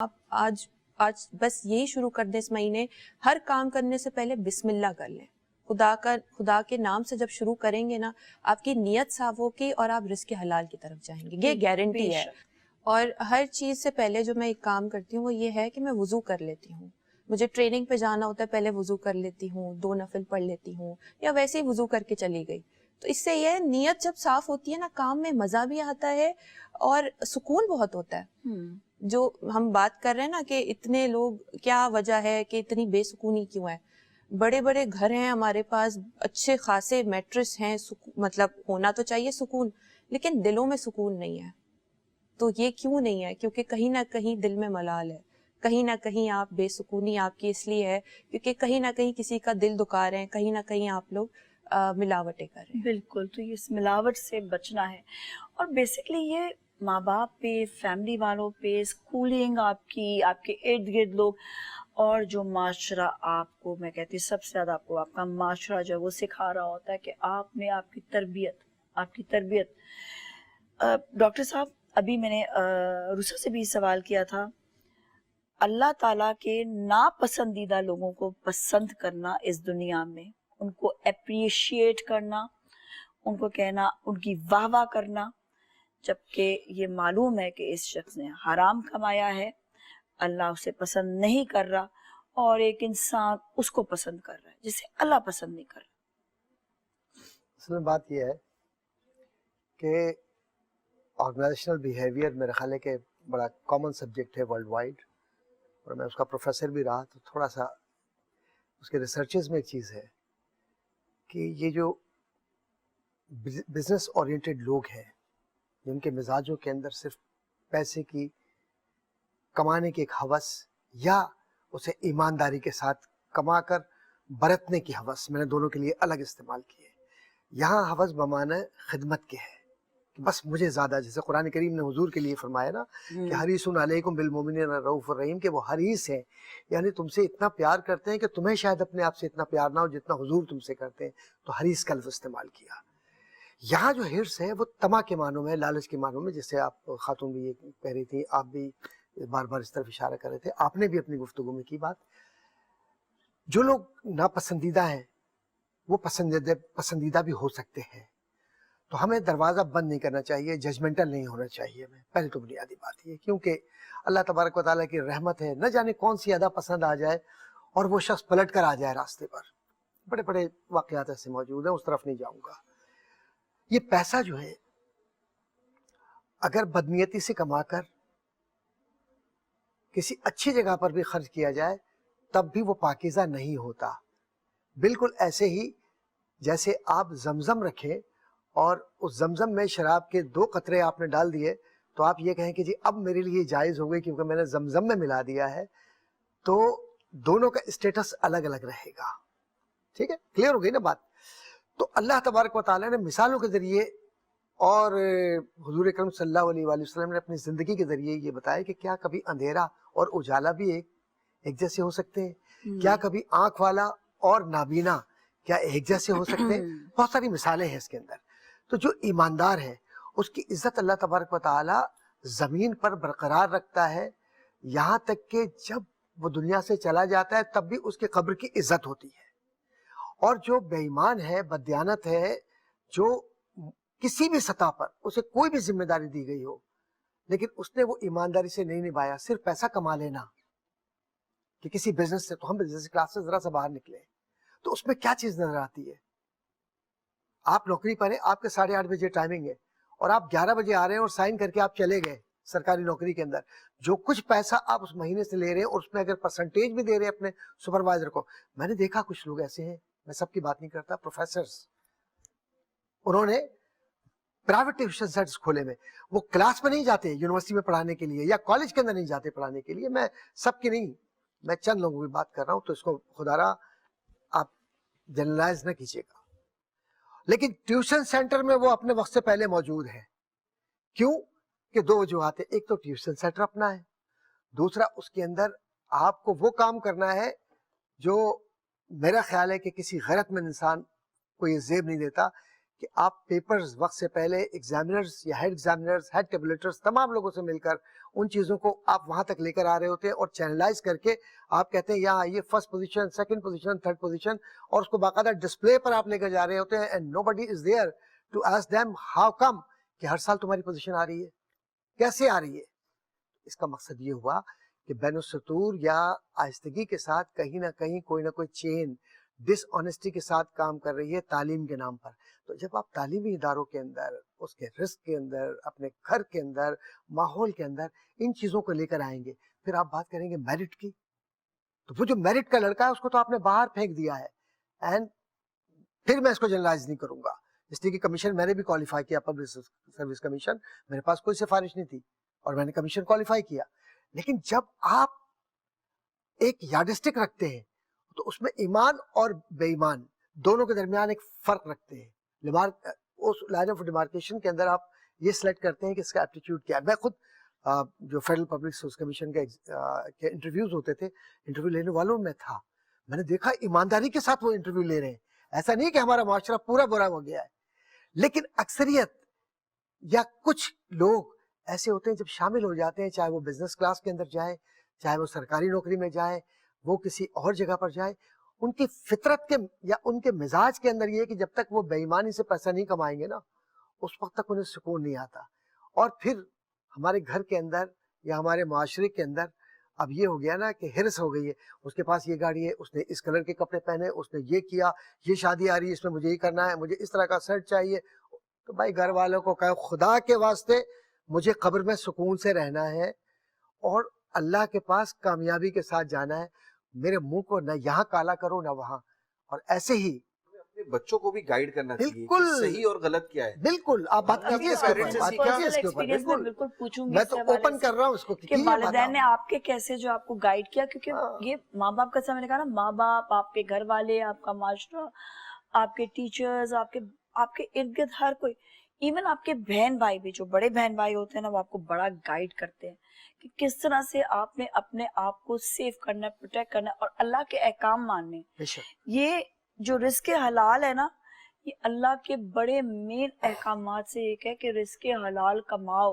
آپ آج بس یہی شروع کر دیں اس مہینے، ہر کام کرنے سے پہلے بسم اللہ کر لیں. خدا کے نام سے جب شروع کریں گے نا، آپ کی نیت صاف ہوگی اور آپ رزق حلال کی طرف جائیں گے، یہ گارنٹی ہے. اور ہر چیز سے پہلے جو میں ایک کام کرتی ہوں وہ یہ ہے کہ میں وضو کر لیتی ہوں. مجھے ٹریننگ پہ جانا ہوتا ہے، پہلے وضو کر لیتی ہوں، 2 نفل پڑھ لیتی ہوں، یا ویسے ہی وضو کر کے چلی گئی. تو اس سے یہ نیت جب صاف ہوتی ہے نا، کام میں مزہ بھی آتا ہے اور سکون بہت ہوتا ہے. جو ہم بات کر رہے ہیں نا کہ اتنے لوگ، کیا وجہ ہے کہ اتنی بے سکونی کیوں ہے؟ بڑے بڑے گھر ہیں ہمارے پاس، اچھے خاصے میٹرس ہیں، مطلب ہونا تو چاہیے سکون، لیکن دلوں میں سکون نہیں ہے. تو یہ کیوں نہیں ہے؟ کیونکہ کہیں نہ کہیں دل میں ملال ہے، کہیں نہ کہیں آپ بے سکونی آپ کی اس لیے ہے کیونکہ کہیں نہ کہیں کسی کا دل دکھا رہے ہیں، کہیں نہ کہیں آپ لوگ ملاوٹیں کر رہے ہیں. بالکل، تو یہ اس ملاوٹ سے بچنا ہے. اور بیسکلی یہ ماں باپ پہ، فیملی والوں پہ، اسکولنگ آپ کے ارد گرد لوگ، اور جو معاشرہ آپ کو، میں کہتی سب سے زیادہ آپ کا معاشرہ جو ہے وہ سکھا رہا ہوتا ہے کہ آپ نے آپ کی تربیت. ڈاکٹر صاحب، ابھی میں نے رسا سے بھی سوال کیا تھا، اللہ تعالیٰ کے ناپسندیدہ لوگوں کو پسند کرنا اس دنیا میں، ان کو اپریشیٹ کرنا، ان کو کہنا، ان کی واہ واہ کرنا، جبکہ یہ معلوم ہے کہ اس شخص نے حرام کمایا ہے، اللہ اسے پسند نہیں کر رہا، اور ایک انسان اس کو پسند کر رہا ہے جسے اللہ پسند نہیں کر رہا. اصل میں بات یہ ہے کہ آرگنائزیشنل بیہیویئر میرا خیال ہے کہ بڑا کامن سبجیکٹ ہے ورلڈ وائڈ، اور میں اس کا پروفیسر بھی رہا، تو تھوڑا سا اس کے ریسرچز میں ایک چیز ہے کہ یہ جو بزنس اورینٹڈ لوگ ہیں، جن کے مزاجوں کے اندر صرف پیسے کی، کمانے کی ایک ہوس، یا اسے ایمانداری کے ساتھ کما کر برتنے کی ہوس، میں نے دونوں کے لیے الگ استعمال کیے. یہاں ہوس بمعنی خدمت کے ہے کہ بس مجھے زیادہ، جیسے قرآن کریم نے حضور کے لیے فرمایا نا کہ حریص علیکم بالمؤمنین رؤوف الرحیم، کہ وہ حریص ہیں، یعنی تم سے اتنا پیار کرتے ہیں کہ تمہیں شاید اپنے آپ سے اتنا پیار نہ ہو جتنا حضور تم سے کرتے ہیں. تو حریص کا لفظ استعمال کیا. یہاں جو حرص ہے وہ طمع کے معنوں میں، لالچ کے معنوں میں، جیسے آپ خاتون بھی یہ کہہ رہی تھی، آپ بھی بار بار اس طرف اشارہ کر رہے تھے، آپ نے بھی اپنی گفتگو میں کی بات. جو لوگ ناپسندیدہ ہیں وہ پسندیدہ بھی ہو سکتے ہیں، تو ہمیں دروازہ بند نہیں کرنا چاہیے، ججمنٹل نہیں ہونا چاہیے. میں پہلے تو بنیادی بات یہ، کیونکہ اللہ تبارک و تعالیٰ کی رحمت ہے، نہ جانے کون سی ادا پسند آ جائے اور وہ شخص پلٹ کر آ جائے راستے پر. بڑے بڑے واقعات ایسے موجود ہیں، اس طرف نہیں جاؤں گا. یہ پیسہ جو ہے اگر بدنیتی سے کما کر کسی اچھی جگہ پر بھی خرچ کیا جائے تب بھی وہ پاکیزہ نہیں ہوتا. بالکل ایسے ہی جیسے آپ زمزم رکھیں اور اس زمزم میں شراب کے 2 قطرے آپ نے ڈال دیے، تو آپ یہ کہیں کہ جی اب میرے لیے جائز ہو گئی کیونکہ میں نے زمزم میں ملا دیا ہے، تو دونوں کا اسٹیٹس الگ الگ رہے گا. ٹھیک ہے، کلیئر ہو گئی نا بات؟ تو اللہ تبارک و تعالیٰ نے مثالوں کے ذریعے اور حضور اکرم صلی اللہ علیہ وآلہ وسلم نے اپنی زندگی کے ذریعے یہ بتایا کہ کیا کبھی اندھیرا اور اجالا بھی ایک جیسے ہو سکتے ہیں؟ کیا کبھی آنکھ والا اور نابینا کیا ایک جیسے ہو سکتے ہیں؟ بہت ساری مثالیں ہیں اس کے اندر. تو جو ایماندار ہے اس کی عزت اللہ تبارک و تعالیٰ زمین پر برقرار رکھتا ہے، یہاں تک کہ جب وہ دنیا سے چلا جاتا ہے تب بھی اس کے قبر کی عزت ہوتی ہے. اور جو بے ایمان ہے، بددیانت ہے، جو کسی بھی سطح پر اسے کوئی بھی ذمہ داری دی گئی ہو لیکن اس نے وہ ایمانداری سے نہیں نبھایا، صرف پیسہ کما لینا کہ کسی بزنس سے، تو ہم بزنس کلاس سے ذرا سا باہر نکلے تو اس میں کیا چیز نظر آتی ہے؟ آپ نوکری پر ہیں، آپ کے 8:30 بجے ٹائمنگ ہے اور آپ 11 بجے آ رہے ہیں اور سائن کر کے آپ چلے گئے سرکاری نوکری کے اندر. جو کچھ پیسہ آپ اس مہینے سے لے رہے ہیں اور اس میں اگر پرسنٹیج بھی دے رہے ہیں اپنے سپروائزر کو، میں نے دیکھا کچھ لوگ ایسے ہیں، میں سب کی بات نہیں کرتا، پروفیسرز، انہوں نے پرائیویٹ ٹیوشن سینٹرز کھولے میں، وہ کلاس میں نہیں جاتے یونیورسٹی میں پڑھانے کے لیے یا کالج کے اندر نہیں جاتے پڑھانے کے لیے، میں سب کی نہیں، میں چند لوگوں کی بات کر رہا ہوں، تو اس کو خدا را آپ جنرلائز نہ کیجیے گا. لیکن ٹیوشن سینٹر میں وہ اپنے وقت سے پہلے موجود ہے. کیوں؟ کہ 2 وجوہات ہیں. ایک تو ٹیوشن سینٹر اپنا ہے، دوسرا اس کے اندر آپ کو وہ کام کرنا ہے جو میرا خیال ہے کہ کسی غیرت مند انسان کو یہ زیب نہیں دیتا کہ آپ پیپرز وقت سے پہلے ایگزامینرز یا ہیڈ ایگزامینرز، ہیڈ ٹیبلیٹرز، تمام لوگوں سے مل کر ان چیزوں کو آپ وہاں تک لے کر آ رہے ہوتے ہیں اور چینلائز کر کے آپ کہتے ہیں یہاں یہ first position, second position, third position, اور اس کو باقاعدہ ڈسپلے پر آپ لے کر جا رہے ہوتے ہیں. And nobody is there to ask them how come کہ ہر سال تمہاری پوزیشن آ رہی ہے، کیسے آ رہی ہے. اس کا مقصد یہ ہوا کہ بین السطور یا آہستگی کے ساتھ کہیں نہ کہیں کوئی نہ کوئی چین ڈس آنیسٹی کے ساتھ کام کر رہی ہے تعلیم کے نام پر. تو جب آپ تعلیمی اداروں کے اندر، اس کے رزق کے اندر، اپنے گھر کے اندر، ماحول کے اندر ان چیزوں کو لے کر آئیں گے، پھر آپ بات کریں گے میرٹ کی. تو وہ جو میرٹ کا لڑکا ہے اس کو تو آپ نے باہر پھینک دیا ہے. اینڈ پھر میں اس کو جنرلائز نہیں کروں گا، اس لیے کہ کمیشن میں نے بھی کوالیفائی کیا، پبلک سروس کمیشن، میرے پاس کوئی سفارش نہیں تھی اور میں نے کمیشن کوالیفائی کیا. لیکن جب آپ ایک یارڈسٹک رکھتے ہیں تو اس میں ایمان اور بے ایمان دونوں کے درمیان ایک فرق رکھتے ہیں. اس لائن آف ڈیمارکیشن کے اندر آپ یہ سلیکٹ کرتے ہیں کہ اس کا ایپٹیٹیوڈ کیا ہے. میں خود جو فیڈرل پبلک سروس کمیشن کے انٹرویوز ہوتے تھے، انٹرویو لینے والوں میں تھا. میں نے دیکھا ایمانداری کے ساتھ وہ انٹرویو لے رہے ہیں. ایسا نہیں کہ ہمارا معاشرہ پورا برا ہو گیا ہے، لیکن اکثریت یا کچھ لوگ ایسے ہوتے ہیں جب شامل ہو جاتے ہیں، چاہے وہ بزنس کلاس کے اندر جائیں، چاہے وہ سرکاری نوکری میں جائیں، وہ کسی اور جگہ پر جائیں، ان کی فطرت کے یا ان کے مزاج کے اندر یہ ہے کہ جب تک وہ بے ایمانی سے پیسہ نہیں کمائیں گے نا، اس وقت تک انہیں سکون نہیں آتا. اور پھر ہمارے گھر کے اندر یا ہمارے معاشرے کے اندر اب یہ ہو گیا نا کہ ہرس ہو گئی ہے. اس کے پاس یہ گاڑی ہے، اس نے اس کلر کے کپڑے پہنے، اس نے یہ کیا، یہ شادی آ رہی ہے، اس میں مجھے یہ کرنا ہے، مجھے اس طرح کا سیٹ چاہیے. تو بھائی گھر والوں کو کہو خدا کے واسطے مجھے قبر میں سکون سے رہنا ہے اور اللہ کے پاس کامیابی کے ساتھ جانا ہے. میرے منہ کو نہ یہاں کالا کرو نہ وہاں. اور ایسے ہی اپنے بچوں کو بھی گائیڈ کرنا چاہیے بالکل کہ صحیح اور غلط کیا ہے. بالکل آپ بات کیجیے اس کے اوپر، بات کیجیے اس کے اوپر. بالکل بالکل پوچھوں گی میں اس تو حوالے اوپن سے کر رہا ہوں اس کو کہ والدین نے آپ کے کیسے جو آپ کو گائیڈ کیا، کیونکہ یہ ماں باپ کا میں نے کہا نا، ماں باپ، آپ کے گھر والے، آپ کا معاشرہ، آپ کے ٹیچرز، آپ کے ارد گرد ہر کوئی، ایون آپ کے بہن بھائی بھی، جو بڑے بہن بھائی ہوتے ہیں نا، وہ آپ کو بڑا گائیڈ کرتے ہیں کہ کس طرح سے آپ نے اپنے آپ کو سیف کرنا ہے، پروٹیکٹ کرنا ہے اور اللہ کے احکام ماننے. یہ جو رزق حلال ہے نا، یہ اللہ کے بڑے مین احکامات سے ایک ہے کہ رزق حلال کماؤ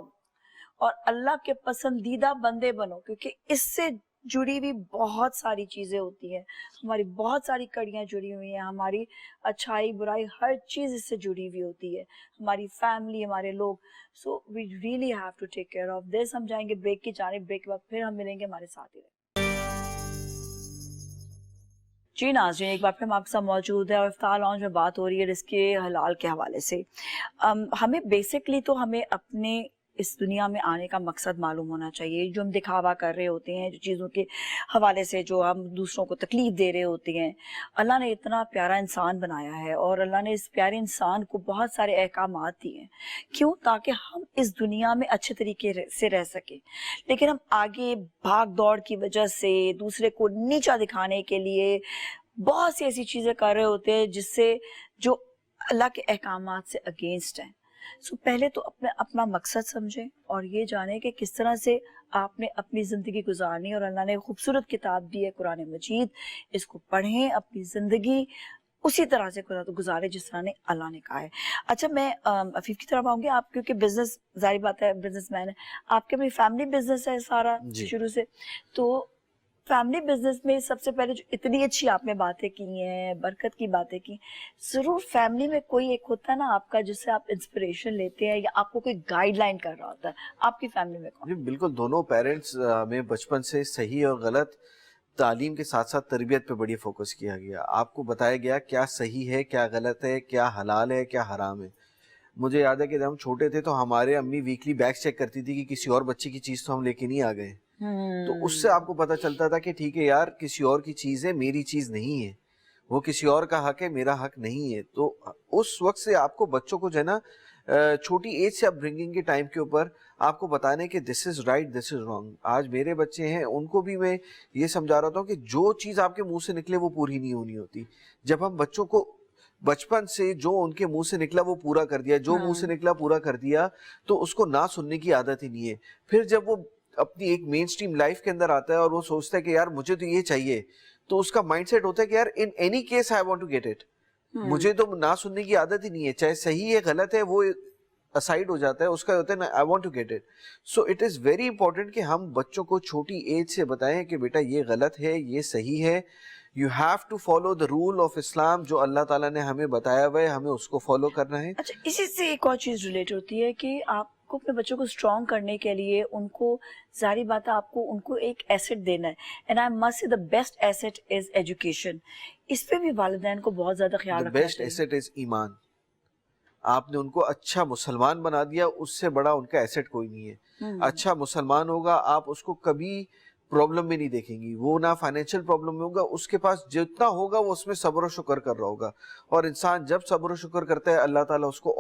اور اللہ کے پسندیدہ بندے بنو، کیونکہ اس سے جڑی ہوئی بہت ساری چیزیں ہوتی ہیں، ہماری بہت ساری کڑیاں جڑی ہوئی ہیں، ہماری اچھائی برائی ہر چیز اس سے جڑی ہوئی ہوتی ہے، ہماری فیملی، ہمارے لوگ. So we really have to take care of this. ہم جائیں گے بریک کی جانب، بریک کے بعد پھر ہم ملیں گے، ہمارے ساتھ ہی رہیں. جی ناظرین، ایک بار پھر ہم آپ کے ساتھ موجود ہے اور افطار لاؤنج میں بات ہو رہی ہے رزق حلال کے حوالے سے. ہمیں بیسکلی تو ہمیں اپنے اس دنیا میں آنے کا مقصد معلوم ہونا چاہیے. جو ہم دکھاوا کر رہے ہوتے ہیں، جو چیزوں کے حوالے سے جو ہم دوسروں کو تکلیف دے رہے ہوتے ہیں، اللہ نے اتنا پیارا انسان بنایا ہے اور اللہ نے اس پیارے انسان کو بہت سارے احکامات دیے ہیں. کیوں؟ تاکہ ہم اس دنیا میں اچھے طریقے سے رہ سکیں. لیکن ہم آگے بھاگ دوڑ کی وجہ سے دوسرے کو نیچا دکھانے کے لیے بہت سی ایسی چیزیں کر رہے ہوتے ہیں جس سے جو اللہ کے احکامات سے اگینسٹ ہیں. سو پہلے تو اپنا مقصد سمجھیں اور یہ جانیں کہ کس طرح سے آپ نے اپنی زندگی گزارنی، اور اللہ نے خوبصورت کتاب دی ہے قرآن مجید، اس کو پڑھیں، اپنی زندگی اسی طرح سے گزارے جس طرح نے اللہ نے کہا ہے. اچھا، میں عفیف کی طرف آؤں گی. آپ کیونکہ بزنس، ظاہر بات ہے بزنس مین ہے، آپ کے بھی فیملی بزنس ہے سارا شروع سے، تو فیملی بزنس میں سب سے پہلے جو اتنی اچھی آپ نے باتیں کی ہیں، برکت کی باتیں کی، ضرور فیملی میں کوئی ایک ہوتا ہے نا آپ کا جس سے آپ انسپریشن لیتے ہیں یا آپ کو کوئی گائیڈ لائن کر رہا ہوتا ہے. آپ کی فیملی میں کون؟ جی بالکل، دونوں پیرنٹس ہمیں بچپن سے صحیح اور غلط تعلیم کے ساتھ ساتھ تربیت پہ بڑی فوکس کیا گیا. آپ کو بتایا گیا کیا صحیح ہے، کیا غلط ہے، کیا حلال ہے، کیا حرام ہے. مجھے یاد ہے کہ جب ہم چھوٹے تھے تو ہمارے امی ویکلی بیگس چیک کرتی تھی کہ کسی اور بچے کی چیز تو ہم لے کے نہیں آ گئے. تو اس سے آپ کو پتہ چلتا تھا کہ ٹھیک ہے یار، کسی اور کی چیز ہے، میری چیز نہیں ہے، وہ کسی اور کا حق ہے، میرا حق نہیں ہے. تو اس وقت سے آپ کو بچوں کو جو ہے نا چھوٹی ایج سے اپ برنگنگ کے ٹائم کے اوپر آپ کو بتانے کہ دس is right, this is wrong. آج میرے بچے ہیں، ان کو بھی میں یہ سمجھا رہا ہوں کہ جو چیز آپ کے منہ سے نکلے وہ پوری نہیں ہونی ہوتی. جب ہم بچوں کو بچپن سے جو ان کے منہ سے نکلا وہ پورا کر دیا، جو منہ سے نکلا پورا کر دیا، تو اس کو نہ سننے کی عادت ہی نہیں ہے. پھر جب وہ اپنی ایک مین سٹریم لائف کے اندر آتا ہے اور وہ سوچتا ہے کہ یار مجھے تو یہ چاہیے، تو اس کا مائنڈ سیٹ ہوتا ہے کہ یار in any case I want to get it. مجھے تو نہ سننے کی عادت ہی نہیں ہے, چاہے صحیح ہے غلط ہے وہ اسائڈ ہو جاتا ہے, اس کا ہوتا ہے نا I want to get it. So it is very important کہ ہم بچوں کو چھوٹی ایج سے بتائیں کہ بیٹا یہ غلط ہے یہ صحیح ہے, you have to follow the rule of Islam, جو اللہ تعالیٰ نے ہمیں بتایا ہوا ہے ہمیں اس کو فالو کرنا ہے. اچھا, اسی سے ایک اور چیز ریلیٹ ہوتی ہے کہ آپ کو اپنے بچوں کو اسٹرانگ کرنے کے لیے ان کو, ظاہری بات ہے آپ کو ان کو ایک ایسٹ دینا ہے, and I must say the best asset is education. اس پہ بھی والدین کو بہت زیادہ خیال دا رکھنا بیسٹ چاہیے. ایسٹ از ایمان. آپ نے ان کو اچھا مسلمان بنا دیا, اس سے بڑا ان کا ایسٹ کوئی نہیں ہے. اچھا مسلمان ہوگا آپ اس کو کبھی پرابلم میں نہیں دیکھیں گی, وہ نہ فائنینشیل پرابلم میں ہوگا, اس کے پاس جتنا ہوگا وہ اس میں صبر و شکر کر رہا ہوگا, اور انسان جب صبر و شکر کرتا ہے اللہ تعالیٰ اس کو